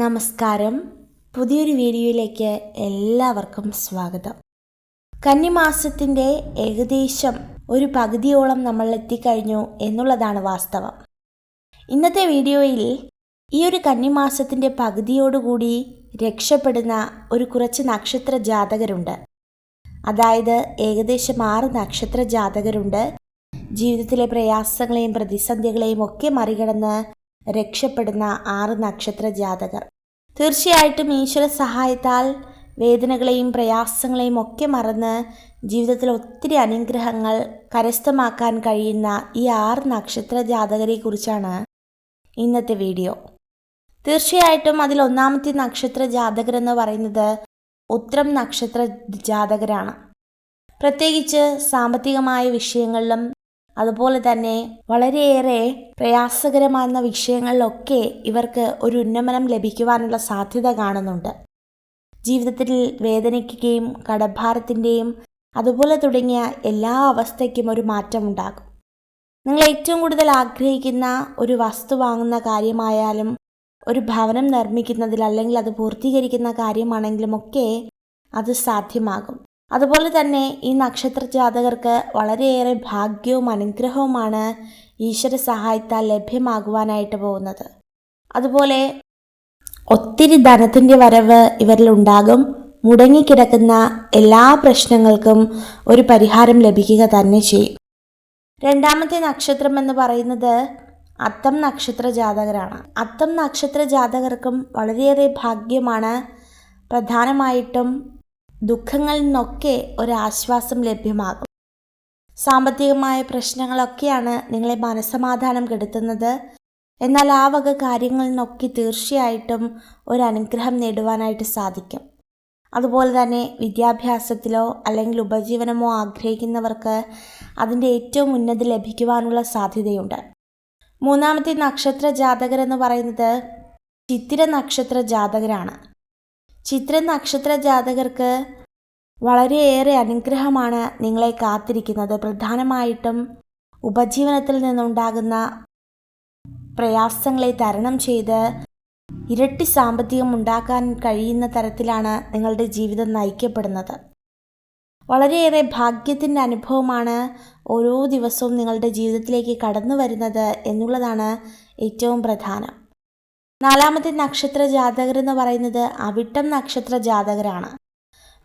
നമസ്കാരം. പുതിയൊരു വീഡിയോയിലേക്ക് എല്ലാവർക്കും സ്വാഗതം. കന്നിമാസത്തിൻ്റെ ഏകദേശം ഒരു പകുതിയോളം നമ്മൾ എത്തിക്കഴിഞ്ഞു എന്നുള്ളതാണ് വാസ്തവം. ഇന്നത്തെ വീഡിയോയിൽ ഈ ഒരു കന്നിമാസത്തിൻ്റെ പകുതിയോടുകൂടി രക്ഷപ്പെടുന്ന കുറച്ച് നക്ഷത്ര ജാതകരുണ്ട്. അതായത് ഏകദേശം 6 നക്ഷത്ര ജാതകരുണ്ട്. ജീവിതത്തിലെ പ്രയാസങ്ങളെയും പ്രതിസന്ധികളെയും ഒക്കെ മറികടന്ന് രക്ഷപ്പെടുന്ന 6 നക്ഷത്ര ജാതകർ. തീർച്ചയായിട്ടും ഈശ്വര സഹായത്താൽ വേദനകളെയും പ്രയാസങ്ങളെയും ഒക്കെ മറന്ന് ജീവിതത്തിൽ ഒത്തിരി അനുഗ്രഹങ്ങൾ കരസ്ഥമാക്കാൻ കഴിയുന്ന ഈ 6 നക്ഷത്ര ജാതകരെ കുറിച്ചാണ് ഇന്നത്തെ വീഡിയോ. തീർച്ചയായിട്ടും അതിൽ ഒന്നാമത്തെ നക്ഷത്ര ജാതകർ എന്ന് പറയുന്നത് ഉത്രം നക്ഷത്ര ജാതകരാണ്. പ്രത്യേകിച്ച് സാമ്പത്തികമായ വിഷയങ്ങളിലും അതുപോലെ തന്നെ വളരെയേറെ പ്രയാസകരമാകുന്ന വിഷയങ്ങളിലൊക്കെ ഇവർക്ക് ഒരു ഉന്നമനം ലഭിക്കുവാനുള്ള സാധ്യത കാണുന്നുണ്ട്. ജീവിതത്തിൽ വേദനിക്കുകയും കടഭാരത്തിൻ്റെയും അതുപോലെ തുടങ്ങിയ എല്ലാ അവസ്ഥയ്ക്കും ഒരു മാറ്റമുണ്ടാകും. നിങ്ങൾ ഏറ്റവും കൂടുതൽ ആഗ്രഹിക്കുന്ന ഒരു വസ്തു വാങ്ങുന്ന കാര്യമായാലും ഒരു ഭവനം നിർമ്മിക്കുന്നതിൽ അല്ലെങ്കിൽ അത് പൂർത്തീകരിക്കുന്ന കാര്യമാണെങ്കിലും ഒക്കെ അത് സാധ്യമാകും. അതുപോലെ തന്നെ ഈ നക്ഷത്ര ജാതകർക്ക് വളരെയേറെ ഭാഗ്യവും അനുഗ്രഹവുമാണ് ഈശ്വര സഹായത്താൽ ലഭ്യമാകുവാനായിട്ട് പോകുന്നത്. അതുപോലെ ഒത്തിരി ധനത്തിൻ്റെ വരവ് ഇവരിൽ ഉണ്ടാകും. മുടങ്ങിക്കിടക്കുന്ന എല്ലാ പ്രശ്നങ്ങൾക്കും ഒരു പരിഹാരം ലഭിക്കുക തന്നെ ചെയ്യും. രണ്ടാമത്തെ നക്ഷത്രം എന്ന് പറയുന്നത് അത്തം നക്ഷത്ര ജാതകരാണ്. അത്തം നക്ഷത്ര ജാതകർക്കും വളരെയേറെ ഭാഗ്യമാണ്. പ്രധാനമായിട്ടും ദുഃഖങ്ങളിൽ നിന്നൊക്കെ ഒരാശ്വാസം ലഭ്യമാകും. സാമ്പത്തികമായ പ്രശ്നങ്ങളൊക്കെയാണ് നിങ്ങളെ മനസ്സമാധാനം കെടുത്തുന്നത്. എന്നാൽ ആ വക കാര്യങ്ങളിൽ നിന്നൊക്കെ തീർച്ചയായിട്ടും ഒരു അനുഗ്രഹം നേടുവാനായിട്ട് സാധിക്കും. അതുപോലെ തന്നെ വിദ്യാഭ്യാസത്തിലോ അല്ലെങ്കിൽ ഉപജീവനമോ ആഗ്രഹിക്കുന്നവർക്ക് അതിൻ്റെ ഏറ്റവും ഉന്നതി ലഭിക്കുവാനുള്ള സാധ്യതയുണ്ട്. മൂന്നാമത്തെ നക്ഷത്ര ജാതകരെന്ന് പറയുന്നത് ചിത്തിര നക്ഷത്ര ജാതകരാണ്. ചിത്ര നക്ഷത്ര ജാതകർക്ക് വളരെയേറെ അനുഗ്രഹമാണ് നിങ്ങളെ കാത്തിരിക്കുന്നത്. പ്രധാനമായിട്ടും ഉപജീവനത്തിൽ നിന്നുണ്ടാകുന്ന പ്രയാസങ്ങളെ തരണം ചെയ്ത് ഇരട്ടി സാമ്പത്തികം ഉണ്ടാക്കാൻ കഴിയുന്ന തരത്തിലാണ് നിങ്ങളുടെ ജീവിതം നയിക്കപ്പെടുന്നത്. വളരെയേറെ ഭാഗ്യത്തിൻ്റെ അനുഭവമാണ് ഓരോ ദിവസവും നിങ്ങളുടെ ജീവിതത്തിലേക്ക് കടന്നു വരുന്നത് എന്നുള്ളതാണ് ഏറ്റവും പ്രധാനം. നാലാമത്തെ നക്ഷത്ര ജാതകരെന്ന് പറയുന്നത് അവിട്ടം നക്ഷത്ര ജാതകരാണ്.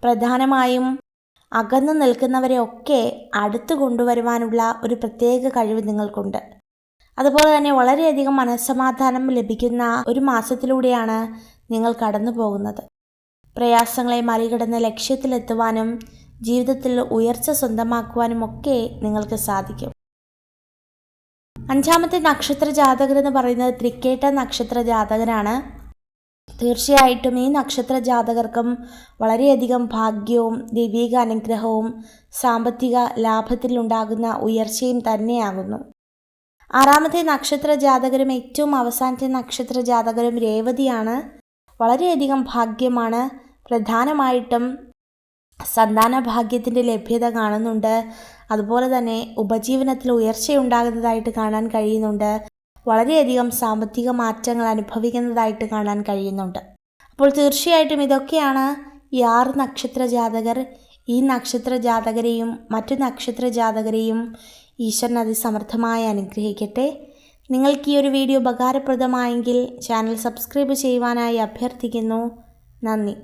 പ്രധാനമായും അകന്നു നിൽക്കുന്നവരെ ഒക്കെ അടുത്ത് കൊണ്ടുവരുവാനുള്ള ഒരു പ്രത്യേക കഴിവ് നിങ്ങൾക്കുണ്ട്. അതുപോലെ തന്നെ വളരെയധികം മനസ്സമാധാനം ലഭിക്കുന്ന ഒരു മാസത്തിലൂടെയാണ് നിങ്ങൾ കടന്നു പോകുന്നത്. പ്രയാസങ്ങളെ മറികടന്ന് ലക്ഷ്യത്തിലെത്തുവാനും ജീവിതത്തിൽ ഉയർച്ച സ്വന്തമാക്കുവാനും ഒക്കെ നിങ്ങൾക്ക് സാധിക്കും. അഞ്ചാമത്തെ നക്ഷത്ര ജാതകർ എന്ന് പറയുന്നത് തൃക്കേട്ട നക്ഷത്ര ജാതകരാണ്. തീർച്ചയായിട്ടും ഈ നക്ഷത്ര ജാതകർക്കും വളരെയധികം ഭാഗ്യവും ദൈവിക അനുഗ്രഹവും സാമ്പത്തിക ലാഭത്തിലുണ്ടാകുന്ന ഉയർച്ചയും തന്നെയാകുന്നു. ആറാമത്തെ നക്ഷത്ര ജാതകരും ഏറ്റവും അവസാനത്തെ നക്ഷത്ര ജാതകരും രേവതിയാണ്. വളരെയധികം ഭാഗ്യമാണ്. പ്രധാനമായിട്ടും സന്താന ഭാഗ്യത്തിൻ്റെ ലഭ്യത കാണുന്നുണ്ട്. അതുപോലെ തന്നെ ഉപജീവനത്തിൽ ഉയർച്ചയുണ്ടാകുന്നതായിട്ട് കാണാൻ കഴിയുന്നുണ്ട്. വളരെയധികം സാമ്പത്തിക മാറ്റങ്ങൾ അനുഭവിക്കുന്നതായിട്ട് കാണാൻ കഴിയുന്നുണ്ട്. അപ്പോൾ തീർച്ചയായിട്ടും ഇതൊക്കെയാണ് ഈ 6 നക്ഷത്ര ജാതകർ. ഈ നക്ഷത്ര ജാതകരെയും മറ്റു നക്ഷത്ര ജാതകരെയും ഈശ്വരൻ അതിസമർത്ഥമായി അനുഗ്രഹിക്കട്ടെ. നിങ്ങൾക്ക് ഈ ഒരു വീഡിയോ ഉപകാരപ്രദമായെങ്കിൽ ചാനൽ സബ്സ്ക്രൈബ് ചെയ്യുവാനായി അഭ്യർത്ഥിക്കുന്നു. നന്ദി.